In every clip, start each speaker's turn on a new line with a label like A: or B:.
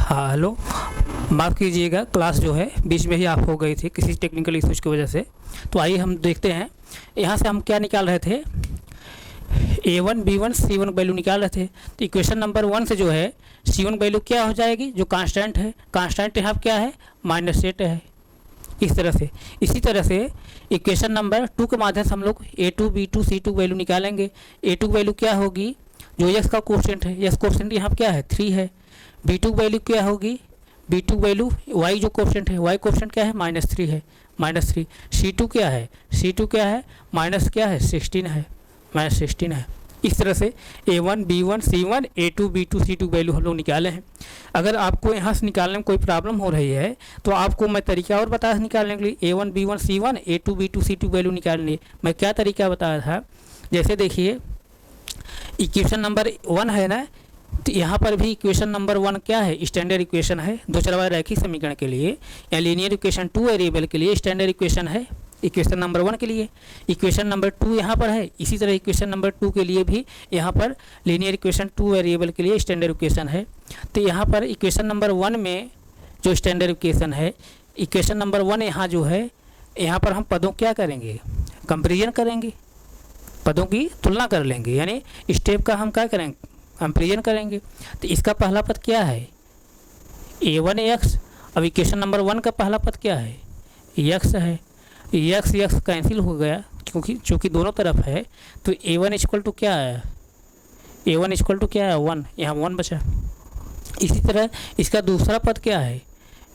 A: हाँ हेलो, माफ़ कीजिएगा, क्लास जो है बीच में ही ऑफ हो गई थी किसी टेक्निकल इश्यूज की वजह से। तो आइए हम देखते हैं, यहाँ से हम क्या निकाल रहे थे, A1 B1 C1 वैल्यू निकाल रहे थे। तो इक्वेशन नंबर 1 से जो है C1 वैल्यू क्या हो जाएगी, जो कांस्टेंट है, कांस्टेंट यहाँ क्या है -8 है, इस तरह से। इसी तरह से इक्वेशन नंबर 2 के माध्यम से हम लोग A2 B2 C2 वैल्यू निकालेंगे। A2 वैल्यू क्या होगी, जो x का कोफिशिएंट है, x कोफिशिएंट यहाँ क्या है 3 है। B2 वैल्यू क्या होगी, B2 वैल्यू y जो कोफिशिएंट है, y कोफिशिएंट क्या है -3 है, -3। C2 क्या है, C2 क्या है माइनस क्या है 16 है, -16 है। इस तरह से A1 B1 C1 A2 B2 C2 value हम लोग निकाले हैं। अगर आपको यहाँ से निकालने में कोई प्रॉब्लम हो रही है तो आपको मैं तरीका और बताया निकालने के लिए। A1 B1 C1 A2 B2 C2 value निकालने मैं क्या तरीका बताया था। जैसे देखिए इक्वेशन नंबर 1 है ना, तो यहाँ पर भी इक्वेशन नंबर 1 क्या है, स्टैंडर्ड इक्वेशन है दो चरवाए रैखिक समीकरण के लिए या लीनियर इक्वेशन 2 वेरिएबल के लिए स्टैंडर्ड इक्वेशन है इक्वेशन नंबर 1 के लिए। इक्वेशन नंबर 2 यहाँ पर है, इसी तरह इक्वेशन नंबर 2 के लिए भी यहाँ पर लीनियर इक्वेशन 2 वेरिएबल के लिए स्टैंडर्ड इक्वेशन है। तो यहाँ पर इक्वेशन नंबर 1 में जो स्टैंडर्ड इक्वेशन है, इक्वेशन नंबर 1 यहाँ जो है, यहाँ पर हम पदों क्या करेंगे, कंपेरिजन करेंगे, पदों की तुलना कर लेंगे, यानी स्टेप का हम क्या करेंगे, कंपेरिजन करेंगे। तो इसका पहला पद क्या है A1x। अब इक्वेशन नंबर 1 का पहला पद क्या है, x है। x कैंसिल हो गया क्योंकि चूँकि दोनों तरफ है, तो A1 इक्वल टू क्या है, A1 इक्वल टू क्या है 1, यहाँ 1 बचा। इसी तरह इसका दूसरा पद क्या है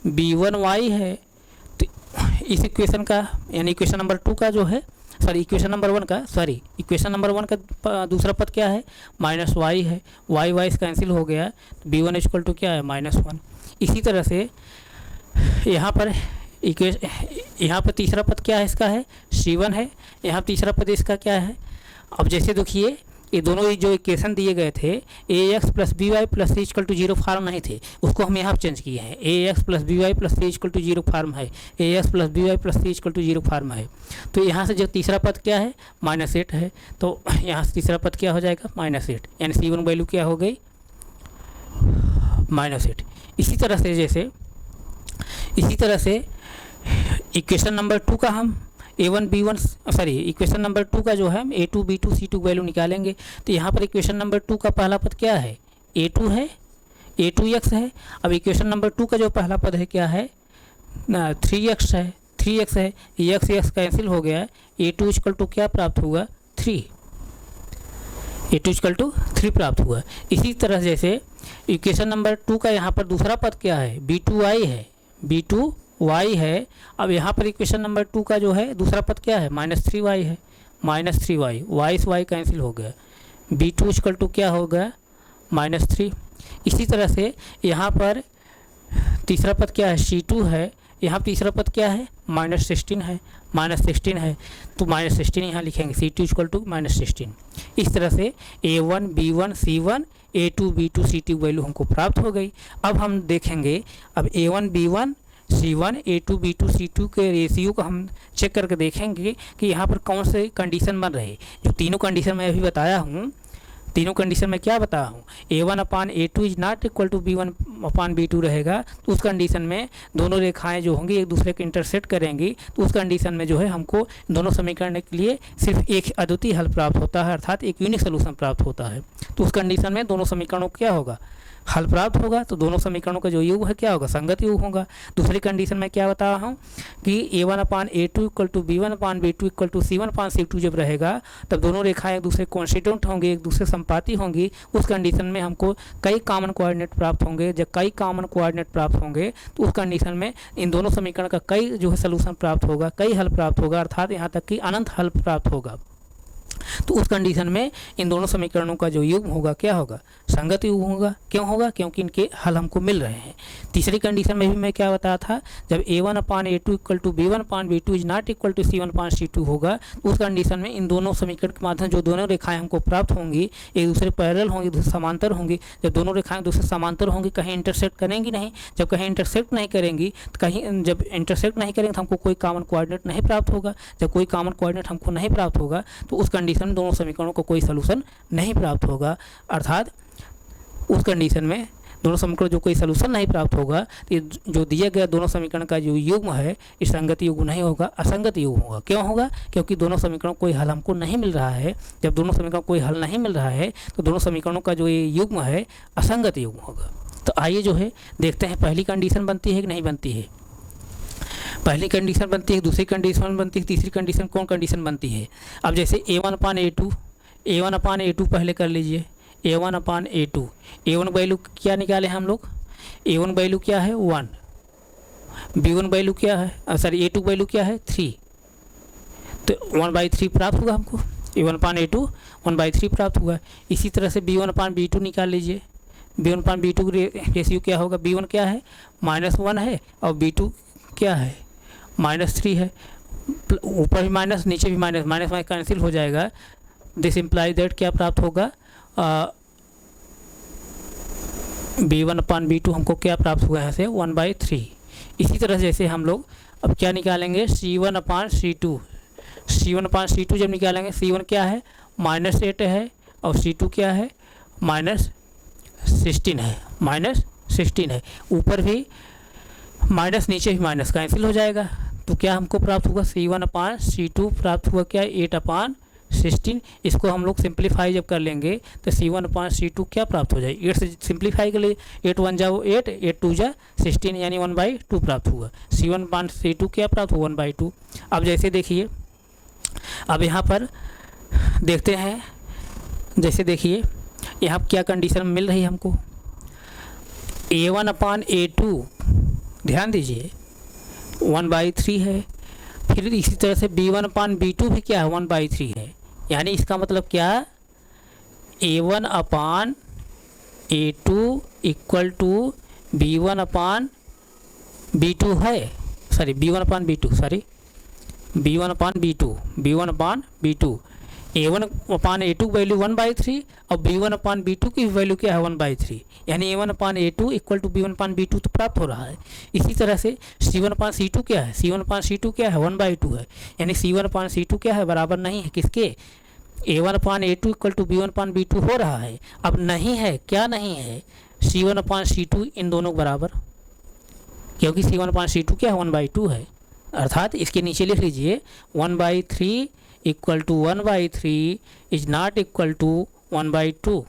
A: B1y है। तो इस इक्वेशन का यानी इक्वेशन नंबर 2 का जो है, इक्वेशन नंबर 1 का दूसरा पद क्या है -y है, y कैंसिल हो गया, तो B1 इक्वल टू क्या है -1। इसी तरह से यहाँ पर तीसरा पद क्या है, इसका है C1 है, यहाँ तीसरा पद इसका क्या है। अब जैसे देखिए ये दोनों जो इक्वेशन दिए गए थे ax + by + c = 0 फार्म नहीं थे, उसको हम यहाँ चेंज किए हैं। ax + by + c = 0 फार्म है, ax + by + c = 0 फार्म है। तो यहाँ से जो तीसरा पद क्या है -8 है, तो यहाँ से तीसरा पद क्या हो जाएगा -8, यानी C1 वैल्यू क्या हो गई -8। इसी तरह से इक्वेशन नंबर 2 का हम इक्वेशन नंबर 2 का जो है A2 B2 C2 वैल्यू निकालेंगे। तो यहाँ पर इक्वेशन नंबर 2 का पहला पद क्या है A2 है, A2x है। अब इक्वेशन नंबर 2 का जो पहला पद है क्या है 3x है, x कैंसिल हो गया, A2 इक्वल टू क्या प्राप्त हुआ 3, A2 इक्वल टू 3 प्राप्त हुआ। इसी तरह जैसे इक्वेशन नंबर 2 का यहाँ पर दूसरा पद क्या है B2y है, B2y है। अब यहाँ पर इक्वेशन नंबर 2 का जो है दूसरा पद क्या है -3y है, -3y, y से y कैंसिल हो गया, B2 इक्वल टू क्या हो गया -3। इसी तरह से यहाँ पर तीसरा पद क्या है C2 है, यहाँ तीसरा पद क्या है -16 है, -16 है, तो -16 यहाँ लिखेंगे, C2 इक्वल टू -16। इस तरह से A1 B1 C1 A2 B2 C2 value हमको प्राप्त हो गई। अब हम देखेंगे, अब A1 B1 C1 A2 B2 C2 के रेशियो को हम चेक करके देखेंगे कि यहाँ पर कौन से कंडीशन बन रहे। जो तीनों कंडीशन मैं अभी बताया हूँ, तीनों कंडीशन में क्या बताया हूँ, A1/A2 is not equal to B1/B2 रहेगा, तो उस कंडीशन में दोनों रेखाएं जो होंगी एक दूसरे के इंटरसेक्ट करेंगी, तो उस कंडीशन में जो है हमको दोनों समीकरण के लिए सिर्फ एक अद्वितीय हल प्राप्त होता है, अर्थात एक यूनिक सोल्यूशन प्राप्त होता है। तो उस कंडीशन में दोनों समीकरणों को क्या होगा, हल प्राप्त होगा, तो दोनों समीकरणों का जो योग है क्या होगा, संगत योग होगा। दूसरी कंडीशन में क्या बता रहा हूँ कि A1/A2 equal to B1/B2 equal to C1/C2 जब रहेगा, तब दोनों रेखाएं एक दूसरे कॉन्स्टिट्यूंट होंगी, एक दूसरे संपाती होंगी। उस कंडीशन में हमको कई कॉमन कोऑर्डिनेट प्राप्त होंगे। जब कई कॉमन कोऑर्डिनेट प्राप्त होंगे तो उस कंडीशन में इन दोनों समीकरण का कई जो है सोल्यूशन प्राप्त होगा, कई हल प्राप्त होगा, अर्थात यहाँ तक कि अनंत हल प्राप्त होगा। तो उस कंडीशन में इन दोनों समीकरणों का जो युग्म होगा क्या होगा, संगत युग्म होगा। क्यों होगा, क्योंकि इनके हल हमको मिल रहे हैं। तीसरी कंडीशन में भी मैं क्या बताया था, जब A1/A2 equal to B1/B2 is not equal to C1/C2 होगा, तो उस कंडीशन में इन दोनों समीकरण के माध्यम जो दोनों रेखाएं हमको प्राप्त होंगी एक दूसरे पैरेलल होंगी, दूसरे समांतर होंगी। जब दोनों रेखाएं दूसरे समांतर होंगी, कहीं इंटरसेक्ट करेंगी नहीं। जब कहीं इंटरसेक्ट नहीं करेंगी तो कहीं जब इंटरसेक्ट नहीं करेंगे तो हमको कोई कॉमन कोऑर्डिनेट नहीं प्राप्त होगा। जब कोई कॉमन कोऑर्डिनेट हमको नहीं प्राप्त होगा तो उस कंडीशन में दोनों समीकरणों को कोई सलूशन नहीं प्राप्त होगा, अर्थात उस कंडीशन में दोनों समीकरण जो कोई सलूशन नहीं प्राप्त होगा तो जो दिया गया दोनों समीकरण का जो युग्म है ये संगत युग्म नहीं होगा, असंगत युग्म होगा। क्यों होगा? क्योंकि दोनों समीकरणों कोई हल हमको नहीं मिल रहा है। जब दोनों समीकरणों कोई हल नहीं मिल रहा है तो दोनों समीकरणों का जो ये युग्म है असंगत युग्म होगा। तो आइए जो है देखते हैं पहली कंडीशन बनती है कि नहीं बनती है। पहली कंडीशन बनती है, दूसरी कंडीशन बनती है, तीसरी कंडीशन कौन कंडीशन बनती है? अब जैसे A1/A2 पहले कर लीजिए। A1/A2 A1 वैल्यू क्या निकाले हम लोग? A1 वैल्यू क्या है 1, B1 वैल्यू क्या है सॉरी A2 वैल्यू क्या है 3, तो 1/3 प्राप्त होगा हमको। A1/A2 1/3 प्राप्त हुआ। इसी तरह से B1/B2 निकाल लीजिए। B1/B2 रेशियो क्या होगा? B1 क्या है -1 है और B2 क्या है -3 है। ऊपर भी माइनस नीचे भी माइनस, माइनस माइनस कैंसिल हो जाएगा। दिस इम्प्लाई दैट क्या प्राप्त होगा? B1/B2 हमको क्या प्राप्त हुआ यहाँ से 1/3। इसी तरह जैसे हम लोग अब क्या निकालेंगे C1/C2 जब निकालेंगे C1 क्या है -8 है और C2 क्या है -16 है। ऊपर भी माइनस नीचे भी माइनस कैंसिल हो जाएगा। तो क्या हमको प्राप्त हुआ C1/C2 प्राप्त हुआ क्या 8/16। इसको हम लोग सिंप्लीफाई जब कर लेंगे तो C1/C2 क्या प्राप्त हो जाए 8 से सिंप्लीफाई कर लिए 8 1 जा 8 8 2 जा 16 यानी 1/2 प्राप्त हुआ। C1/C2 क्या प्राप्त हुआ 1/2। अब जैसे देखिए अब यहाँ पर देखते हैं, जैसे देखिए यहाँ क्या कंडीशन मिल रही है हमको A1/A2 ध्यान दीजिए 1/3 है। फिर इसी तरह से B1/B2 भी क्या है 1/3 है। यानी इसका मतलब क्या A1/A2 इक्वल टू B1/B2 है, सॉरी B1/B2 A1/A2 वैल्यू 1/3 और B1/B2 की वैल्यू क्या है 1/3। यानी A1/A2 इक्वल टू B1/B2 तो प्राप्त हो रहा है। इसी तरह से C1/C2 क्या है 1/2 है। यानी C1/C2 क्या है बराबर नहीं है किसके A1/A2 इक्वल टू B1/B2 हो रहा है। अब नहीं है, क्या नहीं है C1/C2 इन दोनों बराबर, क्योंकि C1/C2 क्या है 1/2 है। अर्थात इसके नीचे लिख लीजिए 1/3 equal to 1/3 is not equal to 1/2।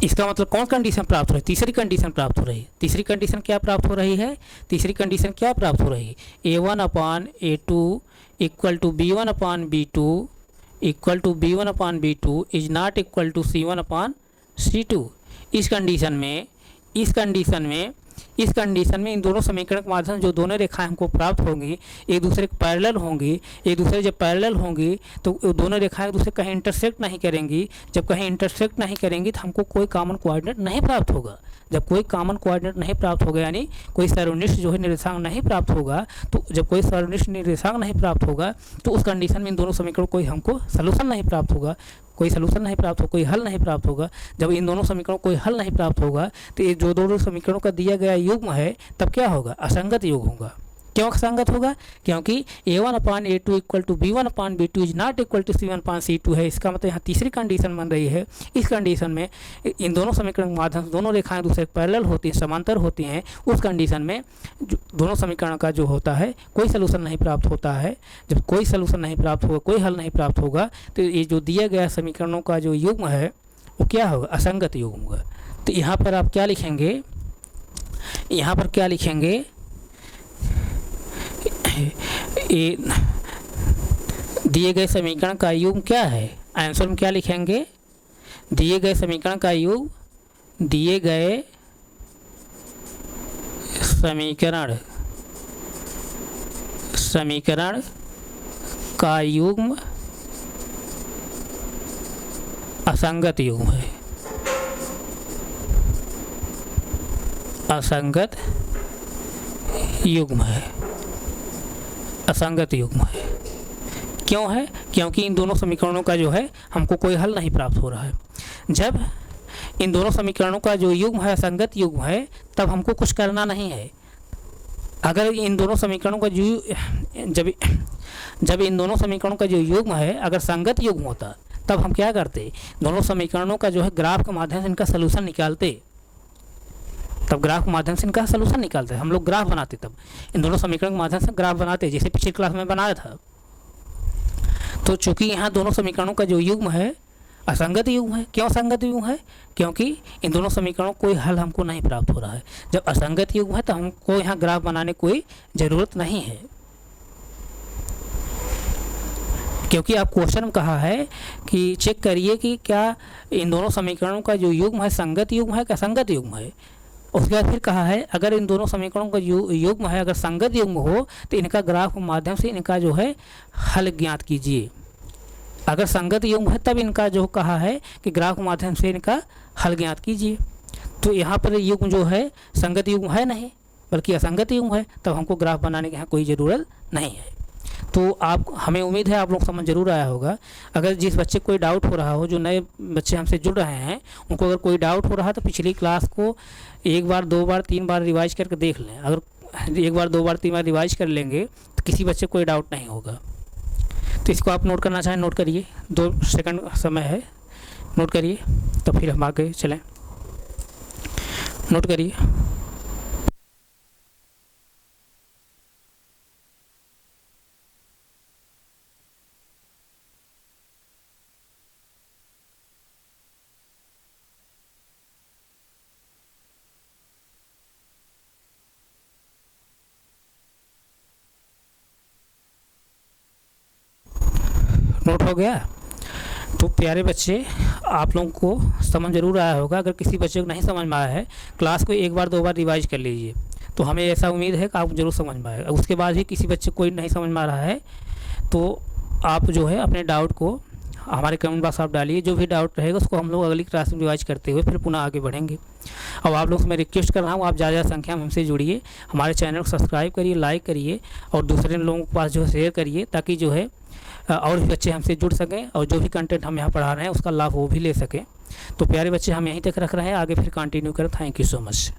A: इसका मतलब कौन कंडीशन प्राप्त हो रही है? तीसरी कंडीशन प्राप्त हो रही है। तीसरी कंडीशन क्या प्राप्त हो रही है? तीसरी कंडीशन क्या प्राप्त हो रही है A1/A2 equal to B1/B2 is not equal to C1/C2। इस कंडीशन में इन दोनों समीकरण के माध्यम से जो दोनों रेखाएं हमको प्राप्त होंगी एक दूसरे के पैरेलल होंगी। एक दूसरे जब पैरेलल होंगी तो दोनों रेखाएं एक दूसरे कहीं इंटरसेक्ट नहीं करेंगी। जब कहीं इंटरसेक्ट नहीं करेंगी तो हमको कोई कॉमन कोऑर्डिनेट नहीं प्राप्त होगा। जब कोई कॉमन कोऑर्डिनेट नहीं प्राप्त होगा यानी कोई सर्वनिष्ठ जो है निर्देशांक नहीं प्राप्त होगा, तो जब कोई सर्वनिष्ठ निर्देशांक नहीं प्राप्त होगा तो उस कंडीशन में इन दोनों समीकरण कोई हमको सलूशन नहीं प्राप्त होगा, कोई सलूशन नहीं प्राप्त होगा, कोई हल नहीं प्राप्त होगा। जब इन दोनों समीकरणों कोई हल नहीं प्राप्त होगा तो ये जो दोनों समीकरणों का दिया गया युग्म है तब क्या होगा असंगत युग्म होगा। क्यों असंगत होगा? क्योंकि A1/A2 equal to B1/B2 is not equal to C1/C2 है। इसका मतलब यहाँ तीसरी कंडीशन बन रही है। इस कंडीशन में इन दोनों समीकरण के माध्यम से दोनों रेखाएं दूसरे पैरेलल होती हैं, समांतर होती हैं। उस कंडीशन में दोनों समीकरण का जो होता है कोई सलूशन नहीं प्राप्त होता है। जब कोई सलूशन नहीं प्राप्त होगा, कोई हल नहीं प्राप्त होगा तो ये जो दिया गया समीकरणों का जो युग्म है वो क्या होगा असंगत युग्म होगा। तो यहाँ पर आप क्या लिखेंगे, यहाँ पर क्या लिखेंगे दिए गए समीकरण का युग्म क्या है। आंसर में क्या लिखेंगे दिए गए समीकरण का युग्म, दिए गए समीकरण का युग्म असंगत युग्म है। असंगत युग्म है, असंगत युग्म है। क्यों है? क्योंकि इन दोनों समीकरणों का जो है हमको कोई हल नहीं प्राप्त हो रहा है। जब इन दोनों समीकरणों का जो युग्म है असंगत युग्म है तब हमको कुछ करना नहीं है। अगर इन दोनों समीकरणों का जब इन दोनों समीकरणों का जो युग्म है अगर संगत युग्म होता तब हम क्या करते, दोनों समीकरणों का जो है ग्राफ के माध्यम से इनका सलूशन निकालते। तब ग्राफ के माध्यम से इनका सलूशन निकालते, हम लोग ग्राफ बनाते, तब इन दोनों समीकरणों के माध्यम से ग्राफ बनाते, जैसे पिछली क्लास में बनाया था। तो चूंकि यहाँ दोनों समीकरणों का जो युग्म है असंगत युग्म है। क्यों असंगत युग्म है? क्योंकि इन दोनों समीकरणों कोई हल हमको नहीं प्राप्त हो रहा है। जब असंगत युग्म है तो हमको यहाँ ग्राफ बनाने कोई ज़रूरत नहीं है, क्योंकि आप क्वेश्चन में कहा है कि चेक करिए कि क्या इन दोनों समीकरणों का जो युग्म है संगत युग्म है कि असंगत युग्म है। उसके बाद फिर कहा है अगर इन दोनों समीकरणों का युग्म है, अगर संगत युग्म हो तो इनका ग्राफ के माध्यम से इनका जो है हल ज्ञात कीजिए। अगर संगत युग्म है तब इनका जो कहा है कि ग्राफ के माध्यम से इनका हल ज्ञात कीजिए। तो यहाँ पर युग्म जो है संगत युग्म है नहीं, बल्कि असंगत युग्म है, तब हमको ग्राफ बनाने की यहाँ कोई ज़रूरत नहीं है। तो आप, हमें उम्मीद है आप लोग समझ जरूर आया होगा। अगर जिस बच्चे को कोई डाउट हो रहा हो, जो नए बच्चे हमसे जुड़ रहे हैं, उनको अगर कोई डाउट हो रहा है तो पिछली क्लास को एक बार, दो बार, तीन बार रिवाइज करके देख लें। अगर एक बार, दो बार, तीन बार रिवाइज कर लेंगे तो किसी बच्चे को कोई डाउट नहीं होगा। तो इसको आप नोट करना चाहें नोट करिए, 2 सेकंड समय है, नोट करिए, तो फिर हम आगे चलें। नोट करिए। नोट हो गया? तो प्यारे बच्चे, आप लोगों को समझ जरूर आया होगा। अगर किसी बच्चे को नहीं समझ में आया है, क्लास को एक बार, दो बार रिवाइज कर लीजिए, तो हमें ऐसा उम्मीद है कि आप जरूर समझ में आएगा। उसके बाद भी किसी बच्चे को कोई नहीं समझ में आ रहा है तो आप जो है अपने डाउट को हमारे कमेंट बॉक्स आप डालिए। जो भी डाउट रहेगा उसको हम लोग अगली क्लास में रिवाइज करते हुए फिर पुनः आगे बढ़ेंगे। अब आप लोग से मैं रिक्वेस्ट कर रहा हूँ, आप ज़्यादा संख्या में हमसे जुड़िए, हमारे चैनल को सब्सक्राइब करिए, लाइक करिए और दूसरे लोगों के पास जो है शेयर करिए, ताकि जो है और भी बच्चे हमसे जुड़ सकें और जो भी कंटेंट हम यहाँ पढ़ा रहे हैं उसका लाभ वो भी ले सकें। तो प्यारे बच्चे, हम यहीं तक रख रहे हैं, आगे फिर कंटिन्यू करें। Thank you so much.